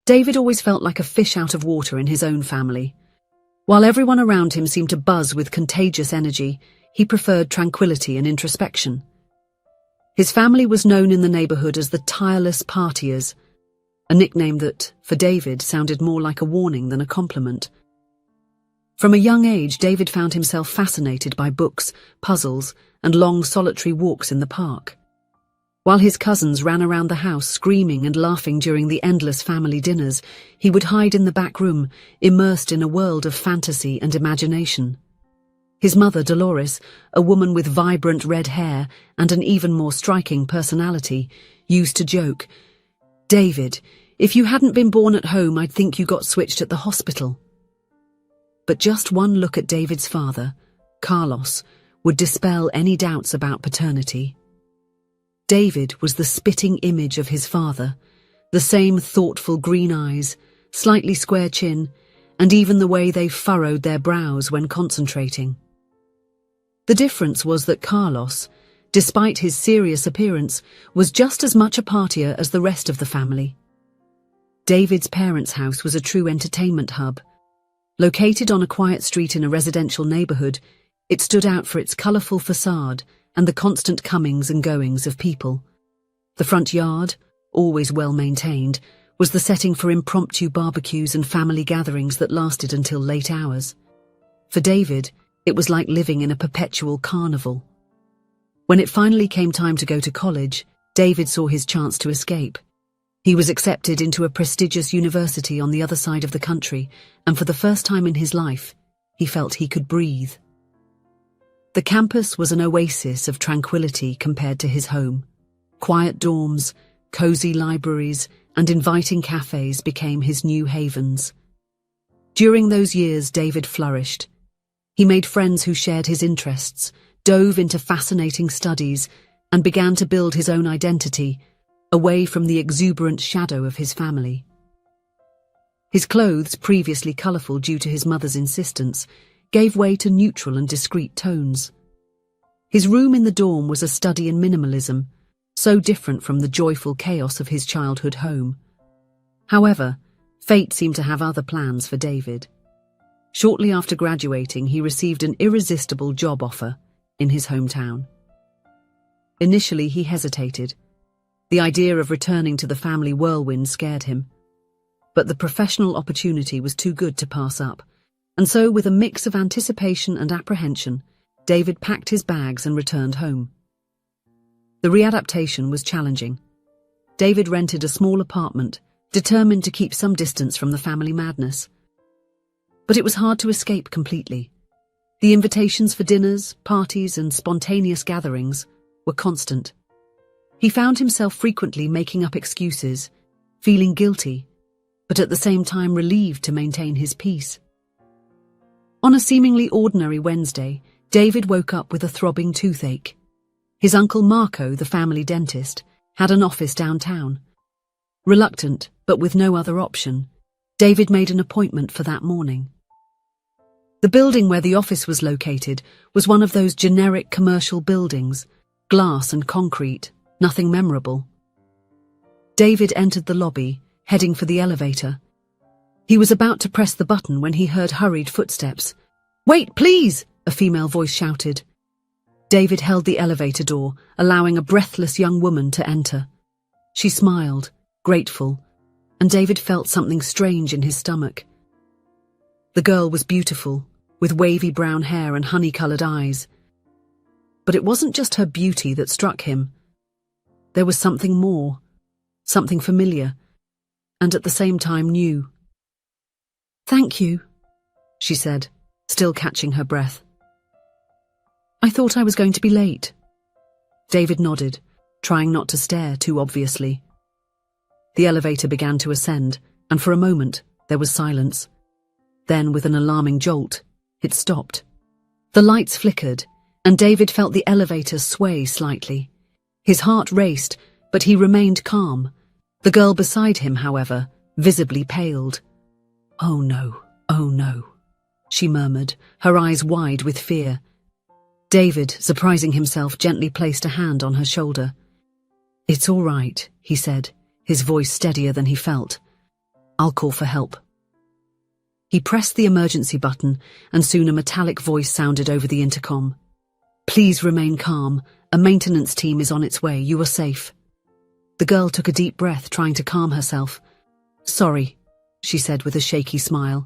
David always felt like a fish out of water in his own family. While everyone around him seemed to buzz with contagious energy, he preferred tranquility and introspection. His family was known in the neighborhood as the tireless partiers, a nickname that, for David, sounded more like a warning than a compliment. From a young age, David found himself fascinated by books, puzzles, and long solitary walks in the park. While his cousins ran around the house screaming and laughing during the endless family dinners, he would hide in the back room, immersed in a world of fantasy and imagination. His mother, Dolores, a woman with vibrant red hair and an even more striking personality, used to joke, "David, if you hadn't been born at home, I'd think you got switched at the hospital." But just one look at David's father, Carlos, would dispel any doubts about paternity. David was the spitting image of his father, the same thoughtful green eyes, slightly square chin, and even the way they furrowed their brows when concentrating. The difference was that Carlos, despite his serious appearance, was just as much a partier as the rest of the family. David's parents' house was a true entertainment hub. Located on a quiet street in a residential neighborhood, it stood out for its colorful facade and the constant comings and goings of people. The front yard, always well maintained, was the setting for impromptu barbecues and family gatherings that lasted until late hours. For David, it was like living in a perpetual carnival. When it finally came time to go to college, David saw his chance to escape. He was accepted into a prestigious university on the other side of the country, and for the first time in his life, he felt he could breathe. The campus was an oasis of tranquility compared to his home. Quiet dorms, cozy libraries, and inviting cafes became his new havens. During those years, David flourished. He made friends who shared his interests, dove into fascinating studies, and began to build his own identity, away from the exuberant shadow of his family. His clothes, previously colorful due to his mother's insistence, gave way to neutral and discreet tones. His room in the dorm was a study in minimalism, so different from the joyful chaos of his childhood home. However, fate seemed to have other plans for David. Shortly after graduating, he received an irresistible job offer in his hometown. Initially, he hesitated. The idea of returning to the family whirlwind scared him. But the professional opportunity was too good to pass up, and so with a mix of anticipation and apprehension, David packed his bags and returned home. The readaptation was challenging. David rented a small apartment, determined to keep some distance from the family madness. But it was hard to escape completely. The invitations for dinners, parties, and spontaneous gatherings were constant. He found himself frequently making up excuses, feeling guilty, but at the same time relieved to maintain his peace. On a seemingly ordinary Wednesday, David woke up with a throbbing toothache. His uncle Marco, the family dentist, had an office downtown. Reluctant, but with no other option, David made an appointment for that morning. The building where the office was located was one of those generic commercial buildings, glass and concrete, nothing memorable. David entered the lobby, heading for the elevator. He was about to press the button when he heard hurried footsteps. "Wait, please!" a female voice shouted. David held the elevator door, allowing a breathless young woman to enter. She smiled, grateful, and David felt something strange in his stomach. The girl was beautiful, with wavy brown hair and honey-colored eyes. But it wasn't just her beauty that struck him. There was something more, something familiar, and at the same time new. "Thank you," she said, still catching her breath. "I thought I was going to be late." David nodded, trying not to stare too obviously. The elevator began to ascend, and for a moment, there was silence. Then, with an alarming jolt, it stopped. The lights flickered, and David felt the elevator sway slightly. His heart raced, but he remained calm. The girl beside him, however, visibly paled. "Oh no, she murmured, her eyes wide with fear. David, surprising himself, gently placed a hand on her shoulder. "It's all right," he said, his voice steadier than he felt. I'll call for help. He pressed the emergency button, and soon a metallic voice sounded over the intercom. Please remain calm. A maintenance team is on its way. You are safe. The girl took a deep breath, trying to calm herself. Sorry, she said with a shaky smile.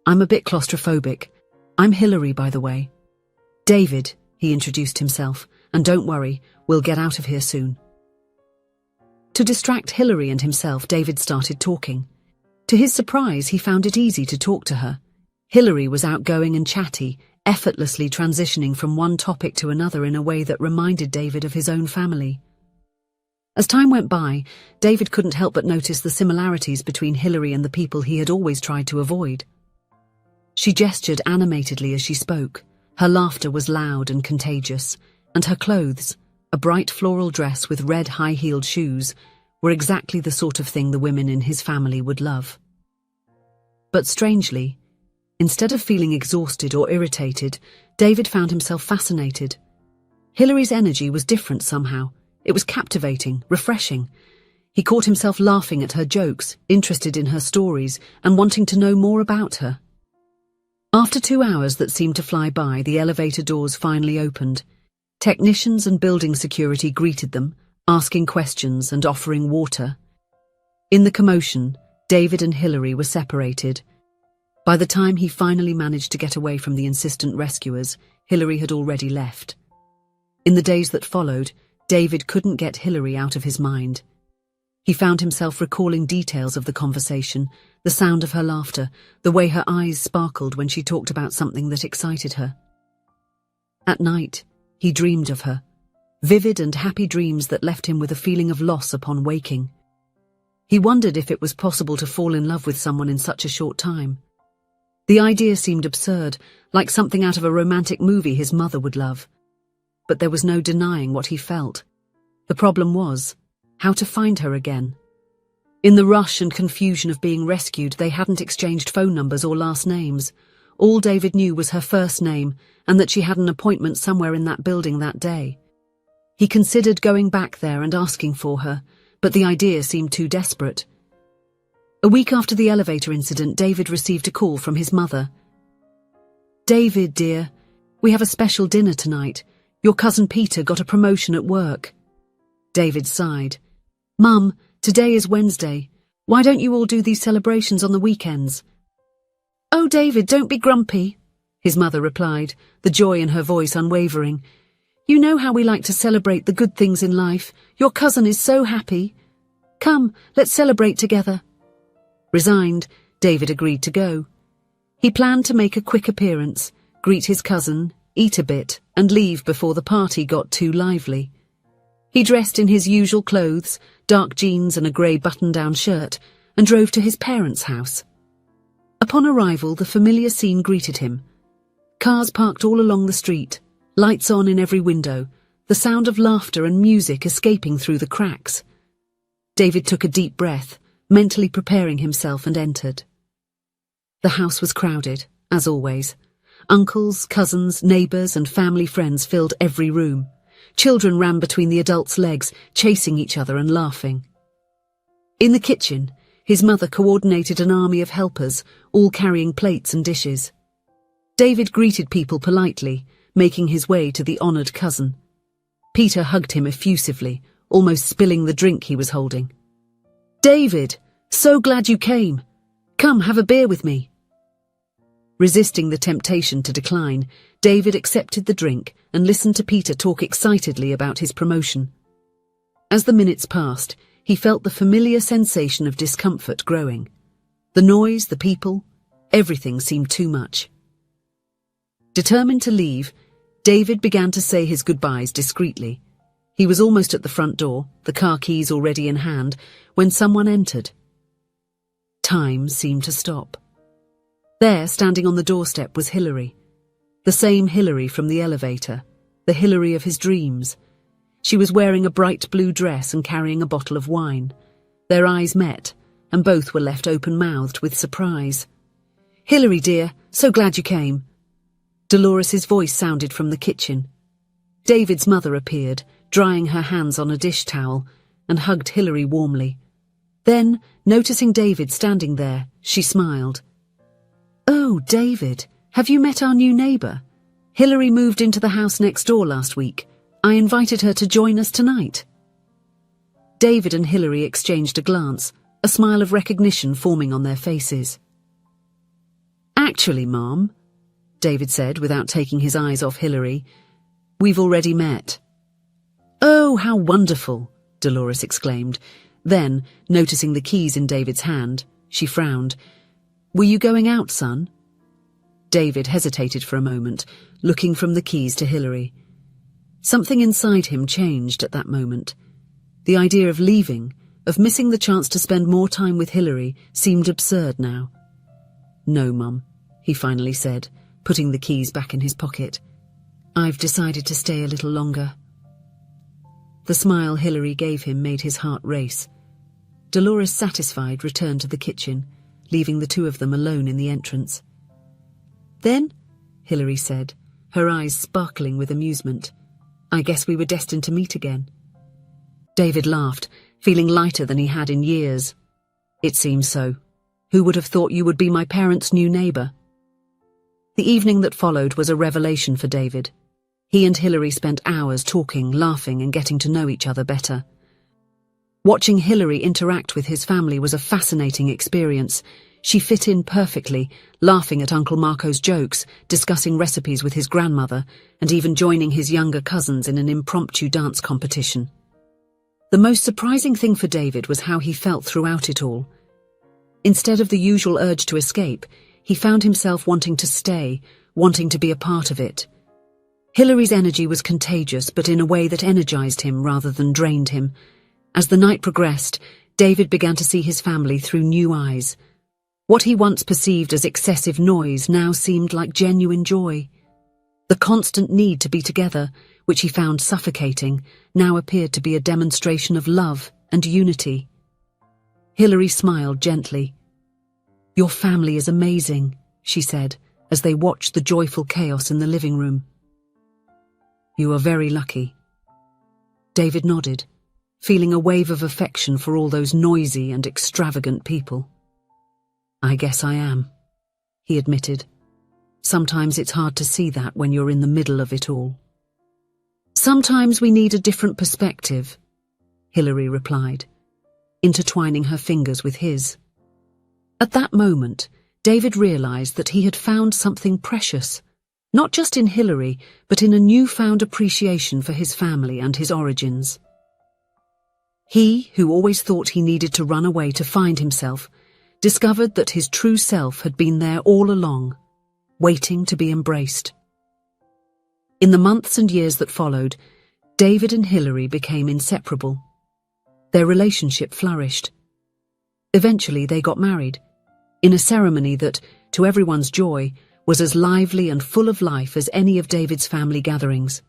I'm a bit claustrophobic. I'm Hillary, by the way. David, he introduced himself, and don't worry, we'll get out of here soon. To distract Hillary and himself, David started talking. To his surprise, he found it easy to talk to her. Hillary was outgoing and chatty, effortlessly transitioning from one topic to another in a way that reminded David of his own family. As time went by, David couldn't help but notice the similarities between Hillary and the people he had always tried to avoid. She gestured animatedly as she spoke. Her laughter was loud and contagious, and her clothes, a bright floral dress with red high-heeled shoes, were exactly the sort of thing the women in his family would love. But strangely, instead of feeling exhausted or irritated, David found himself fascinated. Hillary's energy was different somehow. It was captivating, refreshing. He caught himself laughing at her jokes, interested in her stories, and wanting to know more about her. After 2 hours that seemed to fly by, the elevator doors finally opened. Technicians and building security greeted them, asking questions and offering water. In the commotion, David and Hillary were separated. By the time he finally managed to get away from the insistent rescuers, Hillary had already left. In the days that followed, David couldn't get Hillary out of his mind. He found himself recalling details of the conversation, the sound of her laughter, the way her eyes sparkled when she talked about something that excited her. At night, he dreamed of her, vivid and happy dreams that left him with a feeling of loss upon waking. He wondered if it was possible to fall in love with someone in such a short time. The idea seemed absurd, like something out of a romantic movie his mother would love. But there was no denying what he felt. The problem was how to find her again. In the rush and confusion of being rescued, they hadn't exchanged phone numbers or last names. All David knew was her first name, and that she had an appointment somewhere in that building that day. He considered going back there and asking for her, but the idea seemed too desperate. A week after the elevator incident, David received a call from his mother. David, dear, we have a special dinner tonight. Your cousin Peter got a promotion at work. David sighed. Mum, today is Wednesday. Why don't you all do these celebrations on the weekends? Oh, David, don't be grumpy, his mother replied, the joy in her voice unwavering. You know how we like to celebrate the good things in life. Your cousin is so happy. Come, let's celebrate together. Resigned, David agreed to go. He planned to make a quick appearance, greet his cousin, eat a bit, and leave before the party got too lively. He dressed in his usual clothes, dark jeans and a grey button-down shirt, and drove to his parents' house. Upon arrival, the familiar scene greeted him. Cars parked all along the street, lights on in every window, the sound of laughter and music escaping through the cracks. David took a deep breath, mentally preparing himself, and entered. The house was crowded, as always. Uncles, cousins, neighbours and family friends filled every room. Children ran between the adults' legs, chasing each other and laughing. In the kitchen, his mother coordinated an army of helpers, all carrying plates and dishes. David greeted people politely, making his way to the honoured cousin. Peter hugged him effusively, almost spilling the drink he was holding. David, so glad you came. Come, have a beer with me. Resisting the temptation to decline, David accepted the drink and listened to Peter talk excitedly about his promotion. As the minutes passed, he felt the familiar sensation of discomfort growing. The noise, the people, everything seemed too much. Determined to leave, David began to say his goodbyes discreetly. He was almost at the front door, the car keys already in hand, when someone entered. Time seemed to stop. There, standing on the doorstep, was Hillary. The same Hillary from the elevator, the Hillary of his dreams. She was wearing a bright blue dress and carrying a bottle of wine. Their eyes met, and both were left open-mouthed with surprise. Hillary, dear, so glad you came. Dolores's voice sounded from the kitchen. David's mother appeared, drying her hands on a dish towel, and hugged Hillary warmly. Then, noticing David standing there, she smiled. "Oh, David, have you met our new neighbour? Hilary moved into the house next door last week. I invited her to join us tonight." David and Hilary exchanged a glance, a smile of recognition forming on their faces. "Actually, Mom," David said without taking his eyes off Hilary, "we've already met." "Oh, how wonderful," Dolores exclaimed. Then, noticing the keys in David's hand, she frowned. "Were you going out, son?" David hesitated for a moment, looking from the keys to Hilary. Something inside him changed at that moment. The idea of leaving, of missing the chance to spend more time with Hilary, seemed absurd now. "No, Mum," he finally said, putting the keys back in his pocket. "I've decided to stay a little longer." The smile Hilary gave him made his heart race. Dolores, satisfied, returned to the kitchen, leaving the two of them alone in the entrance. "Then," Hilary said, her eyes sparkling with amusement, "I guess we were destined to meet again." David laughed, feeling lighter than he had in years. "It seems so. Who would have thought you would be my parents' new neighbour?" The evening that followed was a revelation for David. He and Hilary spent hours talking, laughing, and getting to know each other better. Watching Hilary interact with his family was a fascinating experience. She fit in perfectly, laughing at Uncle Marco's jokes, discussing recipes with his grandmother, and even joining his younger cousins in an impromptu dance competition. The most surprising thing for David was how he felt throughout it all. Instead of the usual urge to escape, he found himself wanting to stay, wanting to be a part of it. Hilary's energy was contagious, but in a way that energized him rather than drained him. As the night progressed, David began to see his family through new eyes. What he once perceived as excessive noise now seemed like genuine joy. The constant need to be together, which he found suffocating, now appeared to be a demonstration of love and unity. Hilary smiled gently. "Your family is amazing," she said, as they watched the joyful chaos in the living room. "You are very lucky." David nodded, feeling a wave of affection for all those noisy and extravagant people. "I guess I am," he admitted. "Sometimes it's hard to see that when you're in the middle of it all." "Sometimes we need a different perspective," Hilary replied, intertwining her fingers with his. At that moment, David realized that he had found something precious, not just in Hilary, but in a newfound appreciation for his family and his origins. He, who always thought he needed to run away to find himself, discovered that his true self had been there all along, waiting to be embraced. In the months and years that followed, David and Hilary became inseparable. Their relationship flourished. Eventually they got married, in a ceremony that, to everyone's joy, was as lively and full of life as any of David's family gatherings.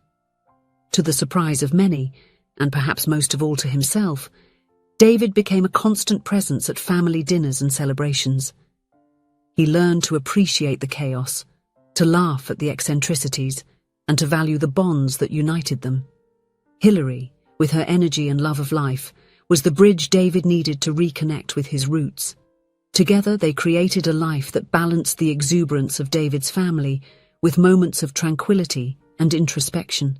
To the surprise of many, and perhaps most of all to himself, David became a constant presence at family dinners and celebrations. He learned to appreciate the chaos, to laugh at the eccentricities, and to value the bonds that united them. Hilary, with her energy and love of life, was the bridge David needed to reconnect with his roots. Together they created a life that balanced the exuberance of David's family with moments of tranquility and introspection.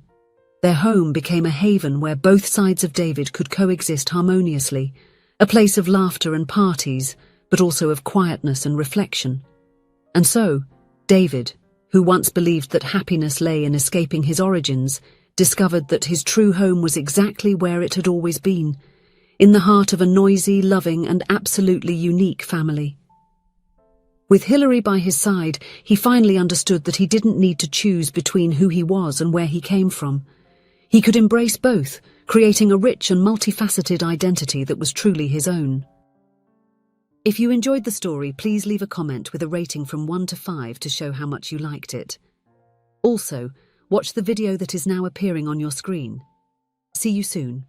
Their home became a haven where both sides of David could coexist harmoniously, a place of laughter and parties, but also of quietness and reflection. And so, David, who once believed that happiness lay in escaping his origins, discovered that his true home was exactly where it had always been, in the heart of a noisy, loving, and absolutely unique family. With Hilary by his side, he finally understood that he didn't need to choose between who he was and where he came from. He could embrace both, creating a rich and multifaceted identity that was truly his own. If you enjoyed the story, please leave a comment with a rating from 1 to 5 to show how much you liked it. Also, watch the video that is now appearing on your screen. See you soon.